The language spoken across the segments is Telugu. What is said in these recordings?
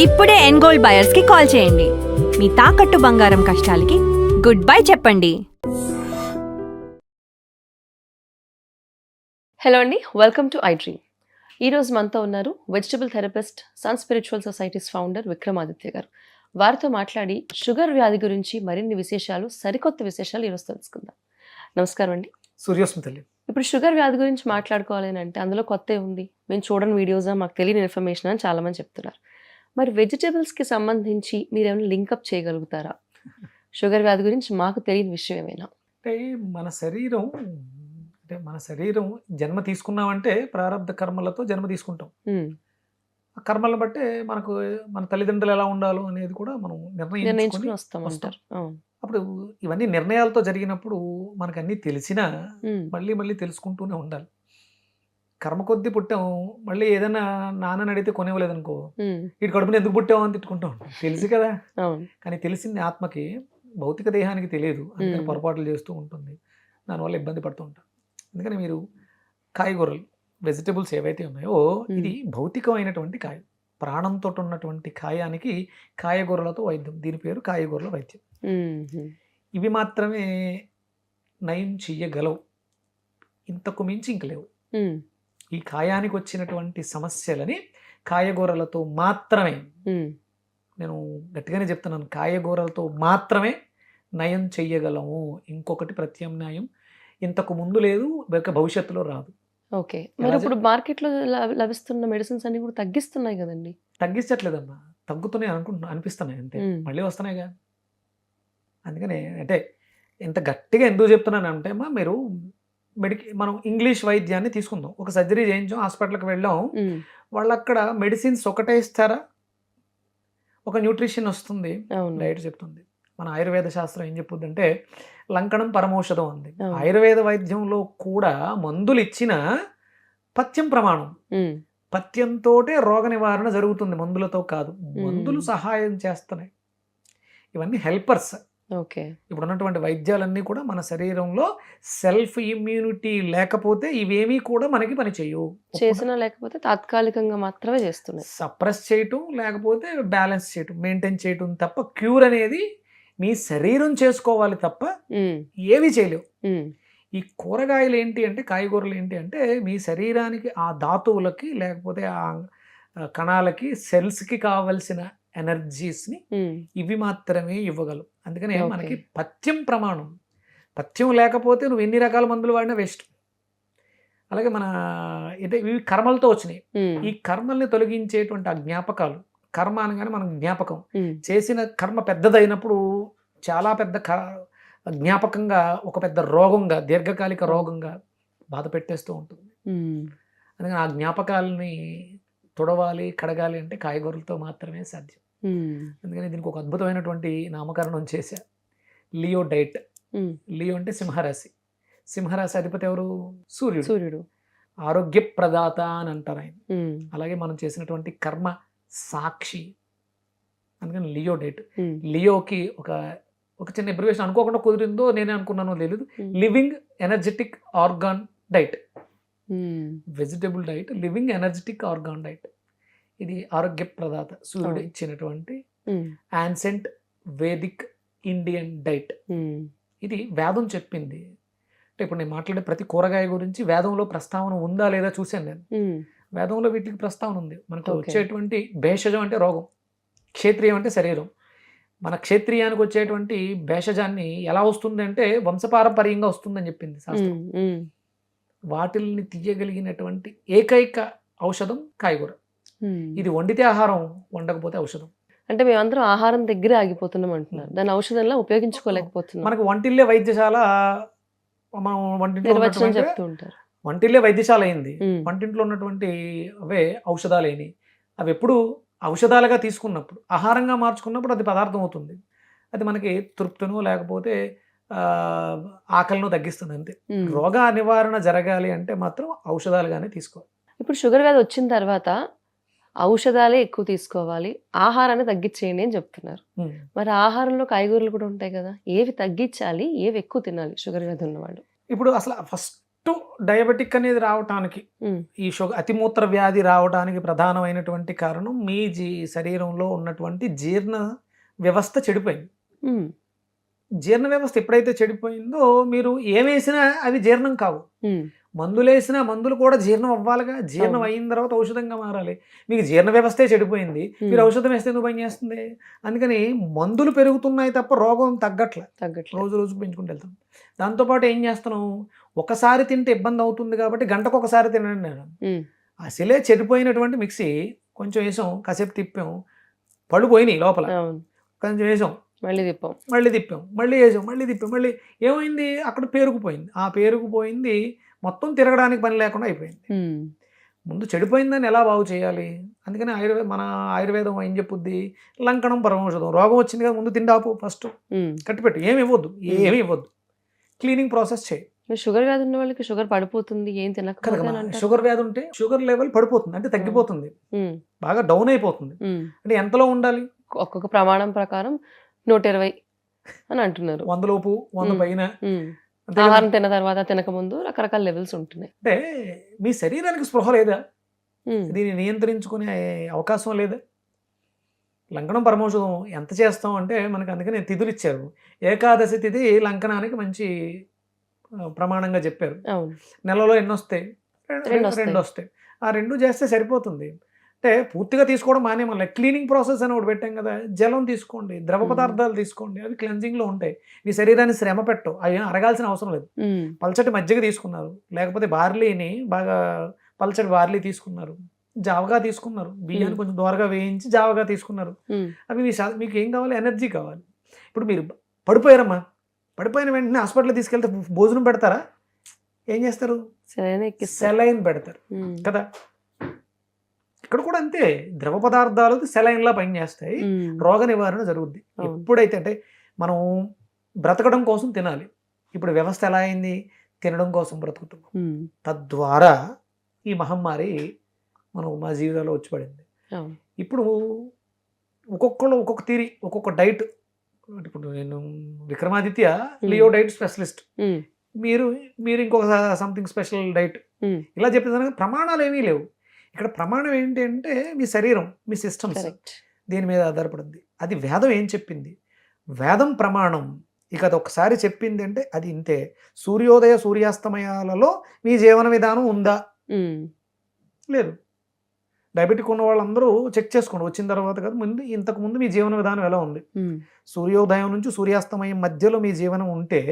ఇప్పుడే ఎన్గోల్డ్ బయర్స్ కి కాల్ చేయండి. మీ తాకట్టు బంగారం కష్టాలకి గుడ్ బై చెప్పండి. హలో అండి, వెల్కమ్ టు ఐ డ్రీమ్. ఈరోజు మనతో ఉన్నారు vegetable therapist, sun spiritual societies founder Vikramaditya గారు. వారితో మాట్లాడి షుగర్ వ్యాధి గురించి మరిన్ని విశేషాలు, సరికొత్త విశేషాలు ఈరోజు తెలుసుకుందాం. నమస్కారం అండి. సూర్యోస్మి తల్లి. ఇప్పుడు షుగర్ వ్యాధి గురించి మాట్లాడుకోవాలి అంటే అందులో కొత్త ఉంది, మేము చూడని వీడియోసా, మాకు తెలియని ఇన్ఫర్మేషన్ అని చాలామంది చెప్తున్నారు. మరి వెజిటబుల్స్కి సంబంధించి మీరు ఏమైనా లింకప్ చేయగలుగుతారా? షుగర్ వ్యాధి గురించి మాకు తెలియని విషయం ఏమైనా? అంటే మన శరీరం జన్మ తీసుకున్నామంటే ప్రారంభ కర్మలతో జన్మ తీసుకుంటాం. ఆ కర్మలను బట్టే మనకు మన తల్లిదండ్రులు ఎలా ఉండాలో అనేది కూడా మనం నిర్ణయించుకుని వస్తాం. అప్పుడు ఇవన్నీ నిర్ణయాలతో జరిగినప్పుడు మనకు అన్నీ తెలిసినా మళ్ళీ మళ్ళీ తెలుసుకుంటూనే ఉండాలి. కర్మ కొద్ది పుట్టాం, మళ్ళీ ఏదైనా నాన్నని అడిగితే కొనివ్వలేదు అనుకో, వీటి కడుపుని ఎందుకు పుట్టావు అని తిట్టుకుంటాం. తెలుసు కదా, కానీ తెలిసింది ఆత్మకి, భౌతిక దేహానికి తెలియదు. అందుకని పొరపాట్లు చేస్తూ ఉంటుంది, దానివల్ల ఇబ్బంది పడుతూ ఉంటాం. అందుకని మీరు కాయగూరలు, వెజిటబుల్స్ ఏవైతే ఉన్నాయో, ఇది భౌతికమైనటువంటి కాయ, ప్రాణంతో ఉన్నటువంటి కాయానికి కాయగూరలతో వైద్యం. దీని పేరు కాయగూరల వైద్యం. ఇవి మాత్రమే నయం చెయ్యగలవు, ఇంతకు మించి ఇంక లేవు. ఈ కాయానికి వచ్చినటువంటి సమస్యలని కాయగూరలతో మాత్రమే, నేను గట్టిగానే చెప్తున్నాను, కాయగూరలతో మాత్రమే నయం చెయ్యగలము. ఇంకొకటి ప్రత్యామ్నాయం ఇంతకు ముందు లేదు, భవిష్యత్తులో రాదు. ఓకే, మరి ఇప్పుడు మార్కెట్లో లభిస్తున్న మెడిసిన్స్ అన్ని కూడా తగ్గిస్తున్నాయి కదండి? తగ్గించట్లేదమ్మా, తగ్గుతున్నాయి అనిపిస్తున్నాయి అంతే, మళ్ళీ వస్తున్నాయిగా. అందుకనే అంటే ఇంత గట్టిగా ఎందుకు చెప్తున్నానంటే అమ్మా, మీరు మనం ఇంగ్లీష్ వైద్యాన్ని తీసుకుందాం. ఒక సర్జరీ చేయించాం, హాస్పిటల్కి వెళ్ళాం, వాళ్ళు అక్కడ మెడిసిన్స్ ఒకటే ఇస్తారా? ఒక న్యూట్రిషన్ వస్తుంది, డైట్ చెప్తుంది. మన ఆయుర్వేద శాస్త్రం ఏం చెప్పుద్దంటే లంకణం పరమౌషధం ఉంది. ఆయుర్వేద వైద్యంలో కూడా మందులు ఇచ్చిన పథ్యం ప్రమాణం, పథ్యంతో రోగ నివారణ జరుగుతుంది, మందులతో కాదు. మందులు సహాయం చేస్తున్నాయి, ఇవన్నీ హెల్పర్స్. ఓకే, ఇప్పుడు ఉన్నటువంటి వైద్యాలన్నీ కూడా మన శరీరంలో సెల్ఫ్ ఇమ్యూనిటీ లేకపోతే ఇవేమీ కూడా మనకి పని చేయవు. చేసినా లేకపోతే తాత్కాలికంగా మాత్రమే చేస్తున్నాయి, సప్రెస్ చేయటం లేకపోతే బ్యాలెన్స్ చేయటం, మెయింటైన్ చేయటం తప్ప క్యూర్ అనేది మీ శరీరం చేసుకోవాలి తప్ప ఏవి చేయలేవు. ఈ కూరగాయలు ఏంటి అంటే, కాయగూరలు ఏంటి అంటే, మీ శరీరానికి ఆ ధాతువులకి లేకపోతే ఆ కణాలకి, సెల్స్కి కావలసిన ఎనర్జీస్ని ఇవి మాత్రమే ఇవ్వగలవు. అందుకనే మనకి పథ్యం ప్రమాణం, పథ్యం లేకపోతే నువ్వు ఎన్ని రకాల మందులు వాడినా వేస్ట్. అలాగే మన అంటే ఇవి కర్మలతో వచ్చినాయి. ఈ కర్మల్ని తొలగించేటువంటి ఆ జ్ఞాపకాలు, కర్మ అనగానే మనం జ్ఞాపకం, చేసిన కర్మ పెద్దదైనప్పుడు చాలా పెద్ద జ్ఞాపకంగా ఒక పెద్ద రోగంగా, దీర్ఘకాలిక రోగంగా బాధ పెట్టేస్తూ ఉంటుంది. అందుకని ఆ జ్ఞాపకాలని తుడవాలి, కడగాలి అంటే కాయగూరలతో మాత్రమే సాధ్యం. అందుకని దీనికి ఒక అద్భుతమైనటువంటి నామకరణం చేశా, లియో డైట్. లియో అంటే సింహరాశి, సింహరాశి అధిపతి ఎవరు? సూర్యుడు. ఆరోగ్య ప్రదాత అని అంటారు ఆయన. అలాగే మనం చేసినటువంటి కర్మ సాక్షి, అందుకని లియో డైట్. లియోకి ఒక చిన్న అబ్రివేషన్ అనుకోకుండా కుదిరిందో నేనే అనుకున్నానో తెలియదు, living energetic organ diet. Vegetable diet, living energetic organ diet. ఇది ఆరోగ్య ప్రదాత సూర్యుడు ఇచ్చినటువంటి యాన్సెంట్ వేదిక్ ఇండియన్ డైట్. ఇది వేదం చెప్పింది. అంటే ఇప్పుడు నేను మాట్లాడే ప్రతి కూరగాయ గురించి వేదంలో ప్రస్తావన ఉందా లేదా చూశాను నేను. వేదంలో వీటికి ప్రస్తావన ఉంది. మనకు వచ్చేటువంటి భేషజం అంటే రోగం, క్షేత్రియం అంటే శరీరం. మన క్షేత్రియానికి వచ్చేటువంటి భేషజాన్ని ఎలా వస్తుంది అంటే వంశపారంపర్యంగా వస్తుందని చెప్పింది శాస్త్రం. వాటిల్ని తీయగలిగినటువంటి ఏకైక ఔషధం కాయగూర. ఇది వండితే ఆహారం, వండకపోతే ఔషధం. అంటే మేమందరం ఆహారం దగ్గర ఆగిపోతున్నాం అంటున్నారు, దాని ఔషధంలా ఉపయోగించుకోలేకపోతున్నాం. మనకు వంటిల్లే వైద్యశాల, మనం వంటిల్లే వైద్యశాల అయింది, వంటింట్లో ఉన్నటువంటి అవే ఔషధాలు అయినాయి. అవి ఎప్పుడు ఔషధాలుగా తీసుకున్నప్పుడు, ఆహారంగా మార్చుకున్నప్పుడు అది పదార్థం అవుతుంది. అది మనకి తృప్తినో లేకపోతే ఆకలినో తగ్గిస్తుంది అంతే. రోగ నివారణ జరగాలి అంటే మాత్రం ఔషధాలుగానే తీసుకోవాలి. ఇప్పుడు షుగర్ వ్యాధి వచ్చిన తర్వాత ఔషధాలే ఎక్కువ తీసుకోవాలి, ఆహారాన్ని తగ్గించేయండి అని చెప్తున్నారు. మరి ఆహారంలో కాయగూరలు కూడా ఉంటాయి కదా, ఏవి తగ్గించాలి, ఏవి ఎక్కువ తినాలి షుగర్ వ్యాధి ఉన్నవాళ్ళు? ఇప్పుడు అసలు ఫస్ట్ డయాబెటిక్ అనేది రావటానికి, ఉమ్, ఈ అతిమూత్ర వ్యాధి రావడానికి ప్రధానమైనటువంటి కారణం మీ శరీరంలో ఉన్నటువంటి జీర్ణ వ్యవస్థ చెడిపోయింది. ఉమ్, జీర్ణ వ్యవస్థ ఎప్పుడైతే చెడిపోయిందో మీరు ఏమేసినా అవి జీర్ణం కావు. ఉమ్, మందులు వేసినా మందులు కూడా జీర్ణం అవ్వాలిగా. జీర్ణం అవును. అయిన తర్వాత ఔషధంగా మారాలి. మీకు జీర్ణ వ్యవస్థే చెడిపోయింది, మీరు ఔషధం వేస్తే ఎందుకు పని చేస్తుంది? అందుకని మందులు పెరుగుతున్నాయి తప్ప రోగం తగ్గట్లే, తగ్గట్లేదు. రోజు రోజు పెంచుకుంటూ వెళ్తాం. దాంతోపాటు ఏం చేస్తున్నాం, ఒకసారి తింటే ఇబ్బంది అవుతుంది కాబట్టి గంటకు ఒకసారి తినండి నేను. ఉమ్, అసలే చెడిపోయినటువంటి మిక్సీ కొంచెం వేసాం, కాసేపు తిప్పాం, పళ్ళు పోయినాయి లోపల, అవును, కొంచెం వేసాం, మళ్ళీ తిప్పాం. మళ్ళీ తిప్పాం, మళ్ళీ వేసాం, మళ్ళీ తిప్పాం, మళ్ళీ ఏమైంది, అక్కడ పేరుకుపోయింది. ఆ పేరుకుపోయింది మొత్తం తిరగడానికి పని లేకుండా అయిపోయింది. ఉమ్, ముందు చెడిపోయిందని ఎలా బాగు చేయాలి? అందుకని మన ఆయుర్వేదం ఏం చెప్పుద్ది, లంకణం పరమౌషధం. రోగం వచ్చింది కదా, ముందు తిండాపు, ఫస్ట్ ఉమ్. కట్టిపెట్టు, ఏమి ఇవ్వద్దు, ఏమి ఇవ్వద్దు, క్లీనింగ్ ప్రాసెస్ చేయి. మరి షుగర్ వ్యాధి ఉన్న వాళ్ళకి షుగర్ పడిపోతుంది, ఏం తినకపోతే కదా, అని అంటారు. షుగర్ వ్యాధి ఉంటే షుగర్ లెవెల్ పడిపోతుంది, అంటే తగ్గిపోతుంది, ఉమ్, బాగా డౌన్ అయిపోతుంది. ఉమ్. అంటే ఎంతలో ఉండాలి? ఒక్కొక్క ప్రమాణం ప్రకారం 120 అని అంటున్నారు. 100 లోపు, 100 పైన. ఉమ్. అంతే కదా? ఆహారం తిన్న తర్వాత తినకముందు రకరకాల లెవెల్స్ ఉంటున్నాయి. అంటే మీ శరీరానికి స్పృహ లేదా? ఉమ్, దీన్ని నియంత్రించుకునే అవకాశం లేదా? లంకణం పరమౌషధం ఎంత చేస్తాం అంటే మనకి అందుకని తిథులు ఇచ్చారు. ఏకాదశి తిథి లంకనానికి మంచి ప్రమాణంగా చెప్పారు. అవును. నెలలో ఎన్ని వస్తాయి? రెండు వస్తాయి. 2 వస్తాయి. ఆ 2 చేస్తే సరిపోతుంది. అంటే పూర్తిగా తీసుకోవడం మానేమల్ల. క్లీనింగ్ ప్రాసెస్ అని ఒకటి పెట్టాం కదా, జలం తీసుకోండి, ద్రవ పదార్థాలు తీసుకోండి, అవి క్లెన్జింగ్లో ఉంటాయి. మీ శరీరాన్ని శ్రమ పెట్టవు, అవి అరగాల్సిన అవసరం లేదు. ఉమ్, పల్చటి మజ్జిగ తీసుకున్నారు, లేకపోతే బార్లీని బాగా పల్చటి బార్లీ తీసుకున్నారు, జావగా తీసుకున్నారు, బియ్యాన్ని కొంచెం దూరగా వేయించి జావగా తీసుకున్నారు. ఉమ్, అవి మీకు ఏం కావాలి? ఎనర్జీ కావాలి. ఇప్పుడు మీరు పడిపోయారమ్మా, పడిపోయిన వెంటనే హాస్పిటల్ తీసుకెళ్తే భోజనం పెడతారా? ఏం చేస్తారు? సరైన ఎక్కిస్తారు. సెలైన్ పెడతారు ఉమ్, కదా. ఇక్కడ కూడా అంతే, ద్రవ పదార్థాలు సెలైన్లా పనిచేస్తాయి, ఉమ్, రోగ నివారణ జరుగుద్ది. అవును. ఎప్పుడైతే అంటే మనం బ్రతకడం కోసం తినాలి. ఇప్పుడు వ్యవస్థ ఎలా అయింది? తినడం కోసం బ్రతుకుతున్నాం. ఉమ్, తద్వారా ఈ మహమ్మారి మా జీవితాల్లో వచ్చి పడింది. అవును. ఇప్పుడు ఒక్కొక్కళ్ళు ఒక్కొక్క తీరి, ఒక్కొక్క డైట్. ఇప్పుడు నేను విక్రమాదిత్య లియో డైట్ స్పెషలిస్ట్, ఉమ్, మీరు ఇంకొక సంథింగ్ స్పెషల్ డైట్, ఉమ్, ఇలా చెప్పేదానికి ప్రమాణాలు ఏమీ లేవు. ఇక్కడ ప్రమాణం ఏంటి అంటే మీ శరీరం, మీ సిస్టమ్స్, కరెక్ట్. దీని మీద ఆధారపడింది. అది వేదం ఏం చెప్పింది? వేదం ప్రమాణం. ఇక అది ఒకసారి చెప్పింది అంటే అది ఇంతే. సూర్యోదయ సూర్యాస్తమయాలలో మీ జీవన విధానం ఉందా? ఉమ్, లేదు. డయాబెటిక్ ఉన్న వాళ్ళందరూ చెక్ చేసుకోండి, వచ్చిన తర్వాత కాదు, ఇంతకు ముందు మీ జీవన విధానం ఎలా ఉంది. ఉమ్, సూర్యోదయం నుంచి సూర్యాస్తమయం మధ్యలో మీ జీవనం ఉంటే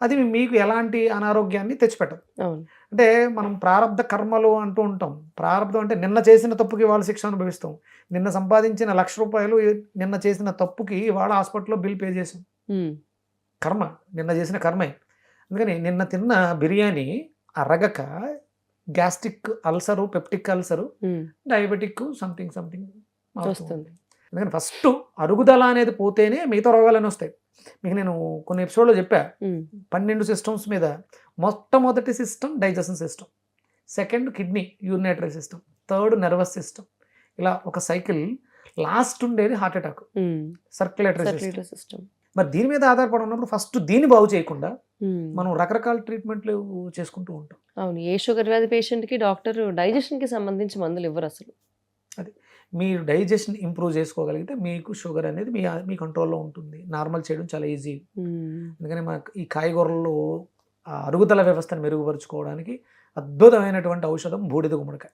అది మీకు ఎలాంటి అనారోగ్యాన్ని తెచ్చిపెట్టదు. అవును. అంటే మనం ప్రారంధ కర్మలు అంటూ ఉంటాం. ప్రారంధం అంటే నిన్న చేసిన తప్పుకి వాళ్ళు శిక్ష అనుభవిస్తాం. నిన్న సంపాదించిన ₹1,00,000 నిన్న చేసిన తప్పుకి వాళ్ళ హాస్పిటల్లో బిల్ పే చేసాం. ఉమ్, కర్మ, నిన్న చేసిన కర్మే. అందుకని నిన్న తిన్న బిర్యానీ అరగక gastric ulcer, peptic ulcer, um, diabetic something వస్తుంది. అందుకని ఫస్ట్ అరుగుదల అనేది పోతేనే మిగతా రోగాలన్నీ వస్తాయి. మీకు నేను కొన్ని ఎపిసోడ్లో చెప్పా, ఉమ్, 12 సిస్టమ్స్ మీద. మొట్టమొదటి system digestion system, second kidney urinary system, third nervous system, ఇలా ఒక సైకిల్. లాస్ట్ ఉండేది heart attack, um, circulatory system. Circulatory system. మరి దీని మీద ఆధారపడి ఉన్నప్పుడు ఫస్ట్ దీన్ని బాగు చేయకుండా ఉమ్, మనం రకరకాల ట్రీట్మెంట్లు చేసుకుంటూ ఉంటాం. అవును. ఏ షుగర్ వ్యాధి పేషెంట్కి డాక్టర్ డైజెషన్కి సంబంధించి మందులు ఇవ్వరు అసలు. మీరు డైజెషన్ ఇంప్రూవ్ చేసుకోగలిగితే మీకు షుగర్ అనేది మీ కంట్రోల్లో ఉంటుంది. నార్మల్ చేయడం చాలా ఈజీ. ఉమ్, అందుకని మాకు ఈ కాయగూరల్లో ఆ అరుగుదల వ్యవస్థను మెరుగుపరుచుకోవడానికి అద్భుతమైనటువంటి ఔషధం బూడిద గుమ్మడికాయ.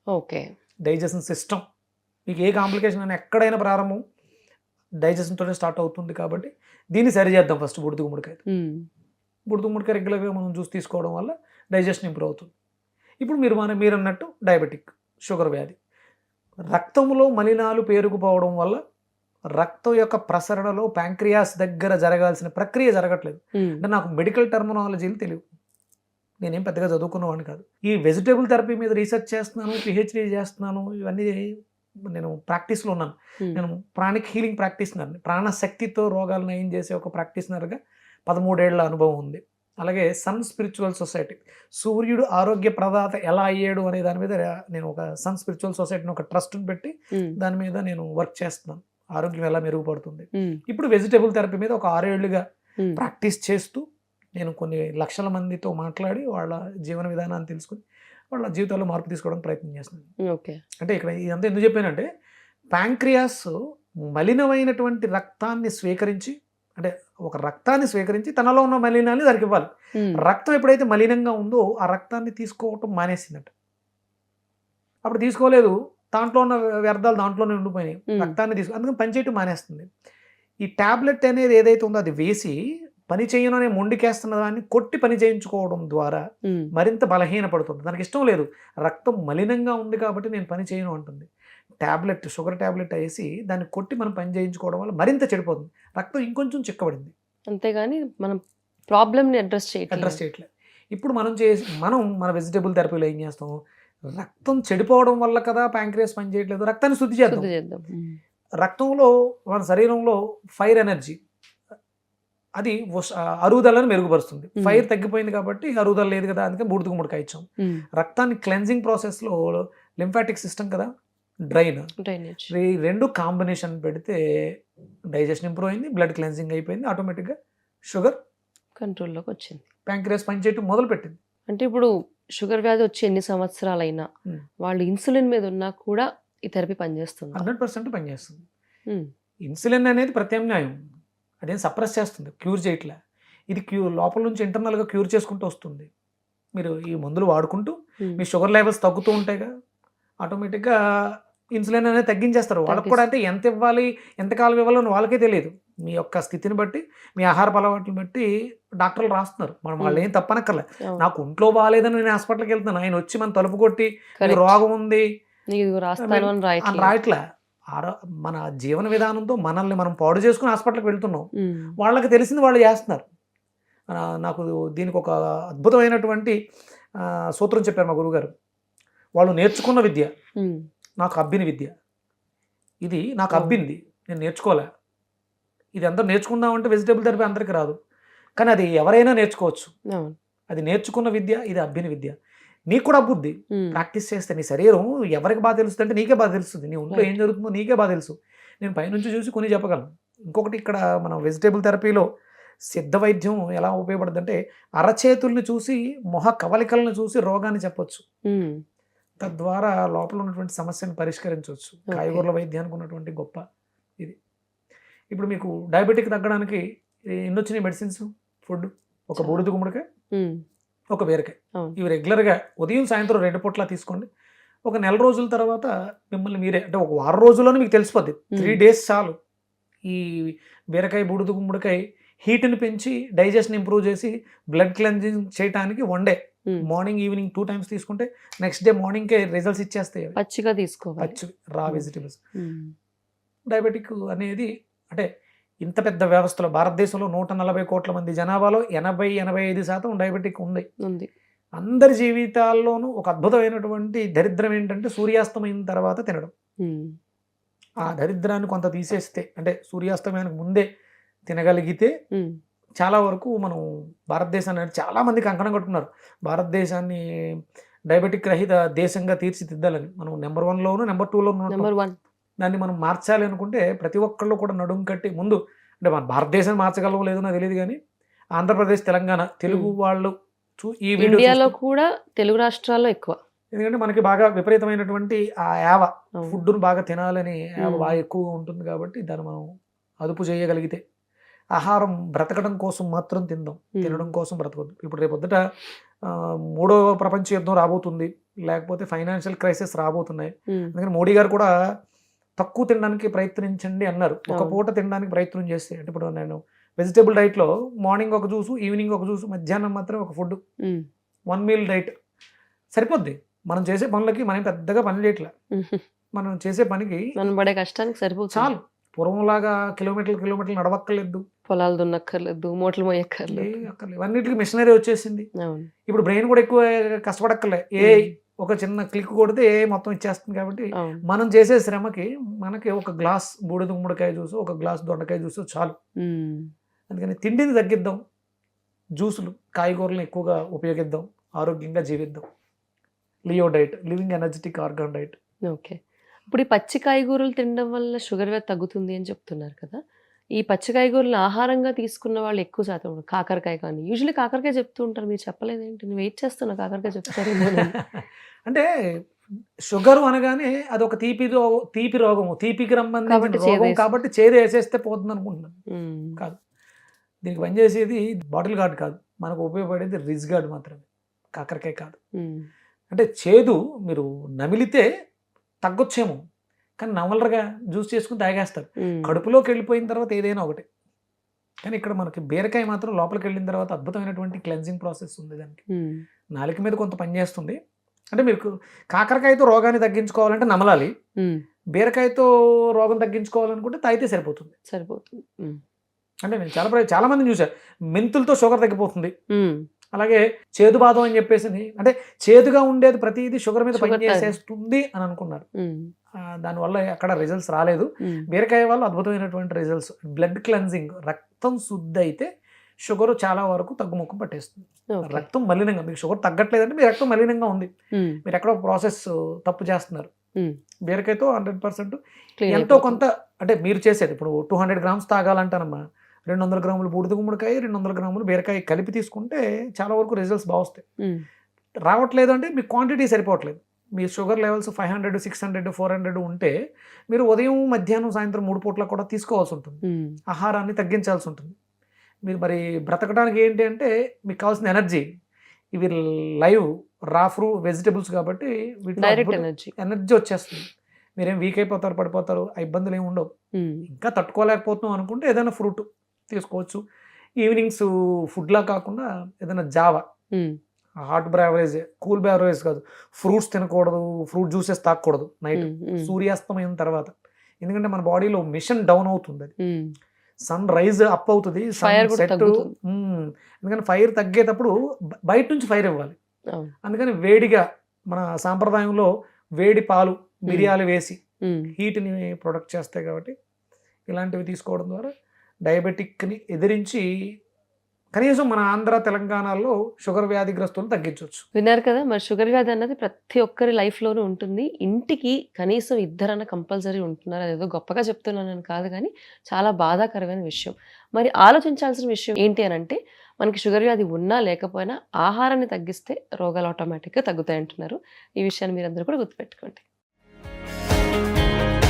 ఓకే. డైజెషన్ సిస్టమ్, మీకు ఏ కాంప్లికేషన్ అయినా ఎక్కడైనా ప్రారంభం డైజెషన్తోనే స్టార్ట్ అవుతుంది. కాబట్టి దీన్ని సరి చేద్దాం ఫస్ట్ బూడిద గుమ్మడికాయ. ఉమ్, బూడిద గుమ్మడికాయ రెగ్యులర్గా మనం జ్యూస్ తీసుకోవడం వల్ల డైజెషన్ ఇంప్రూవ్ అవుతుంది. ఇప్పుడు మీరు అన్నట్టు డయాబెటిక్, షుగర్ వ్యాధి, రక్తంలో మలినాలు పేరుకుపోవడం వల్ల రక్తం యొక్క ప్రసరణలో ప్యాంక్రియాస్ దగ్గర జరగాల్సిన ప్రక్రియ జరగట్లేదు. ఉమ్, అంటే నాకు మెడికల్ టర్మినాలజీలు తెలియదు, నేనేం పెద్దగా చదువుకున్నవాడిని కాదు. ఈ వెజిటేబుల్ థెరపీ మీద రీసెర్చ్ చేస్తున్నాను, పిహెచ్డీ చేస్తున్నాను, ఇవన్నీ నేను ప్రాక్టీస్లో ఉన్నాను. ఉమ్, నేను ప్రాణిక్ హీలింగ్ ప్రాక్టీస్నర్ని, ప్రాణశక్తితో రోగాలు నయం చేసే ఒక ప్రాక్టీస్నర్గా 13 ఏళ్ల అనుభవం ఉంది. అలాగే సన్ స్పిరిచువల్ సొసైటీ, సూర్యుడు ఆరోగ్య ప్రదాత ఎలా అయ్యాడు అనే దాని మీద నేను ఒక సన్ స్పిరిచువల్ సొసైటీని, ఒక ట్రస్ట్ని పెట్టి ఉమ్, దాని మీద నేను వర్క్ చేస్తున్నాను. ఆరోగ్యం ఎలా మెరుగుపడుతుంది. ఉమ్, ఇప్పుడు వెజిటేబుల్ థెరపీ మీద ఒక 6 ఏళ్లుగా ఉమ్, ప్రాక్టీస్ చేస్తూ నేను కొన్ని లక్షల మందితో మాట్లాడి వాళ్ళ జీవన విధానాన్ని తెలుసుకుని వాళ్ళ జీవితాల్లో మార్పు తీసుకోవడానికి ప్రయత్నం చేస్తున్నాను. ఓకే. అంటే ఇక్కడ ఇదంతా ఎందుకు చెప్పానంటే ప్యాంక్రియాస్ మలినమైనటువంటి రక్తాన్ని స్వీకరించి, అంటే ఒక రక్తాన్ని స్వీకరించి తనలో ఉన్న మలినాన్ని దానికి ఇవ్వాలి. రక్తం ఎప్పుడైతే మలినంగా ఉందో ఆ రక్తాన్ని తీసుకోవటం మానేసిందట. అప్పుడు తీసుకోలేదు, దాంట్లో ఉన్న వ్యర్థాలు దాంట్లోనే ఉండిపోయినాయి, రక్తాన్ని అందుకని పనిచేయటం మానేస్తుంది. ఈ టాబ్లెట్ అనేది ఏదైతే ఉందో అది వేసి పని చేయను అనే మొండికేస్తున్న దాన్ని కొట్టి పని చేయించుకోవడం ద్వారా మరింత బలహీనపడుతుంది. దానికి ఇష్టం లేదు, రక్తం మలినంగా ఉంది కాబట్టి నేను పని చేయను అంటుంది. టాబ్లెట్, షుగర్ టాబ్లెట్ వేసి దాన్ని కొట్టి మనం పని చేయించుకోవడం వల్ల మరింత చెడిపోతుంది, రక్తం ఇంకొంచెం చిక్కబడింది. అంతేగాని మనం ప్రాబ్లమ్ని అడ్రస్ చేయట్లేదు. ఇప్పుడు మనం మన వెజిటబుల్ థెరపీలో ఏం చేస్తాం, రక్తం చెడిపోవడం వల్ల కదా ప్యాంక్రియాస్ పని చేయట్లేదు, రక్తాన్ని శుద్ధి చేద్దాం. రక్తంలో మన శరీరంలో ఫైర్ ఎనర్జీ అది అరుగుదలను మెరుగుపరుస్తుంది. ఫైర్ తగ్గిపోయింది కాబట్టి అరుగుదల లేదు కదా, అందుకే బూడిద గుమ్మడికాయ ఇచ్చాం. రక్తాన్ని క్లెన్జింగ్ ప్రాసెస్లో లింఫాటిక్ సిస్టమ్ కదా, డ్రైనేజ్, ఈ రెండు కాంబినేషన్ పెడితే డైజెషన్ ఇంప్రూవ్ అయింది, బ్లడ్ క్లెన్జింగ్ అయిపోయింది, ఆటోమేటిక్గా షుగర్ కంట్రోల్లోకి వచ్చింది, ప్యాంక్రియాస్ పనిచేయటం మొదలు పెట్టింది. అంటే ఇప్పుడు షుగర్ వ్యాధి వచ్చి ఎన్ని సంవత్సరాలైనా వాళ్ళు ఇన్సులిన్ మీద ఉన్నా కూడా ఈ థెరపీ పనిచేస్తుంది, 100% పనిచేస్తుంది. ఇన్సులిన్ అనేది ప్రత్యామ్నాయం, అదేం సప్రెస్ చేస్తుంది, క్యూర్ చేయట్లే. ఇది లోపల నుంచి ఇంటర్నల్గా క్యూర్ చేసుకుంటూ వస్తుంది. మీరు ఈ మందులు వాడుకుంటూ మీ షుగర్ లెవెల్స్ తగ్గుతూ ఉంటాయిగా, ఆటోమేటిక్గా ఇన్సులిన్ అనేది తగ్గించేస్తారు. వాళ్ళకి కూడా అంటే ఎంత ఇవ్వాలి, ఎంతకాలం ఇవ్వాలో వాళ్ళకే తెలియదు. మీ యొక్క స్థితిని బట్టి, మీ ఆహార అలవాట్లను బట్టి డాక్టర్లు రాస్తున్నారు, మనం వాళ్ళు ఏం తప్పనక్కర్లే. నాకు ఒంట్లో బాగాలేదని నేను హాస్పిటల్కి వెళ్తున్నాను, ఆయన వచ్చి మన తలుపు కొట్టి రోగం ఉంది అని రాయట్లే. మన జీవన విధానంతో మనల్ని మనం పాడు చేసుకుని హాస్పిటల్కి వెళ్తున్నాం, వాళ్ళకి తెలిసింది వాళ్ళు చేస్తున్నారు. నాకు దీనికి ఒక అద్భుతమైనటువంటి సూత్రం చెప్పారు మా గురువుగారు. వాళ్ళు నేర్చుకున్న విద్య నాకు అబ్బిన విద్య, ఇది నాకు అబ్బింది, నేను నేర్చుకోలే. ఇది అందరూ నేర్చుకుందామంటే వెజిటేబుల్ థెరపీ అందరికీ రాదు, కానీ అది ఎవరైనా నేర్చుకోవచ్చు. అది నేర్చుకున్న విద్య, ఇది అబ్బిన విద్య. నీకు కూడా అబ్బుద్ది ప్రాక్టీస్ చేస్తే. నీ శరీరం ఎవరికి బాగా తెలుస్తుంది అంటే నీకే బాగా తెలుస్తుంది, నీ ఒంట్లో ఏం జరుగుతుందో నీకే బాగా తెలుసు. నేను పైనుంచి చూసి కొన్ని చెప్పగలను. ఇంకొకటి, ఇక్కడ మనం వెజిటేబుల్ థెరపీలో సిద్ధ వైద్యం ఎలా ఉపయోగపడుతుంది అంటే అరచేతుల్ని చూసి, మొహ కవలికలను చూసి రోగాన్ని చెప్పొచ్చు, తద్వారా లోపల ఉన్నటువంటి సమస్యను పరిష్కరించవచ్చు. కాయగూరల వైద్యానికి ఉన్నటువంటి గొప్ప ఇది. ఇప్పుడు మీకు డయాబెటిక్ తగ్గడానికి ఎన్ని వచ్చినాయి మెడిసిన్స్, ఫుడ్, ఒక బూడిద గుమ్మడికాయ, ఒక బీరకాయ, ఇవి రెగ్యులర్గా ఉదయం సాయంత్రం 2 పూట్ల తీసుకోండి. ఒక నెల రోజుల తర్వాత మిమ్మల్ని మీరే, అంటే ఒక వారం రోజుల్లోనే మీకు తెలిసిపోద్ది, 3 days చాలు. ఈ బీరకాయ, బూడిద గుమ్మడికాయ హీట్ని పెంచి డైజెషన్ ఇంప్రూవ్ చేసి బ్లడ్ క్లెన్జింగ్ చేయడానికి 1 day, మార్నింగ్ ఈవినింగ్ 2 times తీసుకుంటే నెక్స్ట్ డే మార్నింగ్కే రిజల్ట్స్ ఇచ్చేస్తాయి. పచ్చిగా తీసుకోవాలి, పచ్చి రా వెజిటబుల్స్. డయాబెటిక్ అనేది అంటే ఇంత పెద్ద వ్యవస్థలో, భారతదేశంలో 140 కోట్ల మంది జనాభాలో 80-85% డయాబెటిక్ ఉంది. అందరి జీవితాల్లోనూ ఒక అద్భుతమైనటువంటి దరిద్రం ఏంటంటే సూర్యాస్తమైన తర్వాత తినడం. ఆ దరిద్రాన్ని కొంత తీసేస్తే, అంటే సూర్యాస్తమయానికి ముందే తినగలిగితే చాలా వరకు మనం భారతదేశాన్ని, చాలా మంది కంకణం కట్టుకున్నారు భారతదేశాన్ని డయాబెటిక్ రహిత దేశంగా తీర్చిదిద్దాలని. మనం నెంబర్ 1లోను, నెంబర్ 2లోను దాన్ని మనం మార్చాలి అనుకుంటే ప్రతి ఒక్కళ్ళు కూడా నడుం కట్టి ముందు, అంటే మన భారతదేశాన్ని మార్చగలవో లేదో నాకు తెలియదు, కానీ ఆంధ్రప్రదేశ్, తెలంగాణ తెలుగు వాళ్ళు ఈ ఇండియాలో కూడా తెలుగు రాష్ట్రాల్లో ఎక్కువ, ఎందుకంటే మనకి బాగా విపరీతమైనటువంటి ఆ యావ, ఫుడ్ను బాగా తినాలని యావ బాగా ఎక్కువగా ఉంటుంది. కాబట్టి దాన్ని మనం అదుపు చేయగలిగితే, ఆహారం బ్రతకడం కోసం మాత్రం తినడం కోసం బ్రతకద్దు. ఇప్పుడు రేపొద్దుట 3వ ప్రపంచ యుద్ధం రాబోతుంది, లేకపోతే ఫైనాన్షియల్ క్రైసిస్ రాబోతున్నాయి. అందుకని మోడీ గారు కూడా తక్కువ తినడానికి ప్రయత్నించండి అన్నారు. ఒక పూట తినడానికి ప్రయత్నం చేస్తే, అంటే ఇప్పుడు నేను వెజిటేబుల్ డైట్లో మార్నింగ్ ఒక జ్యూసు, ఈవినింగ్ ఒక జ్యూసు, మధ్యాహ్నం మాత్రం ఒక ఫుడ్, 1 meal డైట్ సరిపోద్ది. మనం చేసే పనులకి మనం పెద్దగా పని చేయట్లే, మనం చేసే పనికి మనం పడే కష్టానికి సరిపోతుంది, చాలు. పూర్వంలాగా కిలోమీటర్లు నడవక్కర్లేదు, పొలాలు దున్నక్కర్లేదు, మూటలు మోయక్కర్లేదు, అన్నిటికీ మిషనరీ వచ్చేసింది. ఇప్పుడు బ్రెయిన్ కూడా ఎక్కువ కష్టపడక్కర్లే, ఒక చిన్న క్లిక్ కొడితే మొత్తం ఇచ్చేస్తుంది. కాబట్టి మనం చేసే శ్రమకి మనకి ఒక గ్లాస్ బూడిద గుమ్మడికాయ జ్యూస్, ఒక గ్లాస్ దొండకాయ జ్యూస్ చాలు. అందుకని తిండిని తగ్గిద్దాం, జ్యూసులు, కాయగూరలను ఎక్కువగా ఉపయోగిద్దాం, ఆరోగ్యంగా జీవిద్దాం. Leo diet, living energetic organ diet. Okay. ఇప్పుడు ఈ పచ్చి కాయగూరలు తినడం వల్ల షుగర్ వ్యాధి తగ్గుతుంది అని చెప్తున్నారు కదా, ఈ పచ్చి కాయగూరలు ఆహారంగా తీసుకున్న వాళ్ళు ఎక్కువ శాతం ఉన్నారు. కాకరకాయ కానీ యూజువల్లీ కాకరకాయ చెప్తూ ఉంటారు, మీరు చెప్పలేదేంటి? నేను వెయిట్ చేస్తున్నా కాకరకాయ చెప్తారేమోనని. అంటే షుగర్ అనగానే అది ఒక తీపి రోగము, తీపికి కాబట్టి సంబంధించిన రోగం చేదేసి. కాబట్టి చేదు వేసేస్తే పోతుంది అనుకుంటున్నాను. ఉమ్, కాదు, దీనికి పనిచేసేది బాటిల్ గార్డ్ కాదు, మనకు ఉపయోగపడేది రిజ్ గార్డ్ మాత్రమే, కాకరకాయ కాదు. ఉమ్, అంటే చేదు మీరు నమిలితే తగ్గొచ్చేమో, కానీ నవలరుగా జ్యూస్ చేసుకుని తాగేస్తారు. ఉమ్, కడుపులోకి వెళ్ళిపోయిన తర్వాత ఏదైనా ఒకటి. కానీ ఇక్కడ మనకి బీరకాయ మాత్రం లోపలికి వెళ్ళిన తర్వాత అద్భుతమైనటువంటి క్లెన్జింగ్ ప్రాసెస్ ఉంది దానికి. ఉమ్, నాలుక మీద కొంత పని చేస్తుంది. అంటే మీకు కాకరకాయతో రోగాన్ని తగ్గించుకోవాలంటే నమలాలి, ఉమ్, బీరకాయతో రోగం తగ్గించుకోవాలనుకుంటే తాగితే సరిపోతుంది. సరిపోతుంది. ఉమ్, అంటే నేను చాలా మందిని చూశాను, మెంతులతో షుగర్ తగ్గిపోతుంది, ఉమ్, అలాగే చేదు బాదం అని చెప్పేసి, అంటే చేదుగా ఉండేది ప్రతిదీ షుగర్ మీద షుగర్ పనిచేసేస్తుంది అని అనుకున్నారు. ఉమ్, దానివల్ల అక్కడ రిజల్ట్స్ రాలేదు. ఉమ్, బీరకాయ వల్ల అద్భుతమైనటువంటి రిజల్ట్స్. బ్లడ్ క్లెన్జింగ్, రక్తం శుద్ధి అయితే షుగర్ చాలా వరకు తగ్గుముఖం పట్టేస్తుంది. ఓకే. రక్తం మలినంగా, మీకు షుగర్ తగ్గట్లేదంటే మీ రక్తం మలినంగా ఉంది, ఉమ్, మీరు ఎక్కడో ప్రాసెస్ తప్పు చేస్తున్నారు. ఉమ్, బీరకాయతో 100% clean ఎంతో అయిపోతుంది. కొంత, అంటే మీరు చేసేది ఇప్పుడు 200 గ్రామ్స్ తాగాలంటానమ్మా, 200 గ్రాములు బూడిద గుమ్మడికాయ, 200 గ్రాములు బీరకాయ కలిపి తీసుకుంటే చాలా వరకు రిజల్ట్స్ బాగా వస్తాయి. ఉమ్, రావట్లేదు అంటే మీ క్వాంటిటీ సరిపోవట్లేదు. మీ షుగర్ లెవెల్స్ 500, 600, 400 ఉంటే మీరు ఉదయం, మధ్యాహ్నం, సాయంత్రం 3 పూట్ల కూడా తీసుకోవాల్సి ఉంటుంది. ఉమ్, ఆహారాన్ని తగ్గించాల్సి ఉంటుంది. మీరు మరి బ్రతకడానికి ఏంటి అంటే మీకు కావాల్సిన ఎనర్జీ, ఇవి లైవ్ రా వెజిటబుల్స్ కాబట్టి డైరెక్ట్ వీటిలో ఎనర్జీ. ఎనర్జీ వచ్చేస్తుంది. మీరేం వీక్ అయిపోతారు, పడిపోతారు, ఆ ఇబ్బందులు ఏమి ఉండవు. ఉమ్, ఇంకా తట్టుకోలేకపోతున్నాం అనుకుంటే ఏదైనా ఫ్రూట్ తీసుకోవచ్చు. ఈవినింగ్స్ ఫుడ్లా కాకుండా ఏదైనా జావా, ఉమ్, హాట్ బ్రావరేజ్, కూల్ బ్రావరేజ్ కాదు, ఫ్రూట్స్ తినకూడదు, ఫ్రూట్ జ్యూసెస్ తాగకూడదు నైట్ ఉమ్, ఉమ్, సూర్యాస్తమయం తర్వాత. ఎందుకంటే మన బాడీలో మిషన్ డౌన్ అవుతుంది, అది ఉమ్, సన్ రైజ్ అప్ అవుతుంది, Fire కూడా సెట్. తగ్గుతుంది. ఎందుకంటే ఫైర్ తగ్గేటప్పుడు బయట నుంచి ఫైర్ ఇవ్వాలి. అవును. అందుకని వేడిగా మన సాంప్రదాయంలో వేడి పాలు, మిరియాలు వేసి ఉమ్, హీట్ని ప్రొడక్ట్ చేస్తాయి. కాబట్టి ఇలాంటివి తీసుకోవడం ద్వారా డయాబెటిక్ని ఎదిరించి కనీసం మన ఆంధ్ర, తెలంగాణలో షుగర్ వ్యాధిగ్రస్తులను తగ్గించవచ్చు. విన్నారు కదా, మరి షుగర్ వ్యాధి అన్నది ప్రతి ఒక్కరి లైఫ్లోనూ ఉంటుంది. ఇంటికి కనీసం ఇద్దరన్న కంపల్సరీ ఉంటున్నారు. అదేదో గొప్పగా చెప్తున్నానని కాదు, కానీ చాలా బాధాకరమైన విషయం. మరి ఆలోచించాల్సిన విషయం ఏంటి అని అంటే, మనకి షుగర్ వ్యాధి ఉన్నా లేకపోయినా ఆహారాన్ని తగ్గిస్తే రోగాలు ఆటోమేటిక్గా తగ్గుతాయి అంటున్నారు. ఈ విషయాన్ని మీరందరూ కూడా గుర్తుపెట్టుకోండి.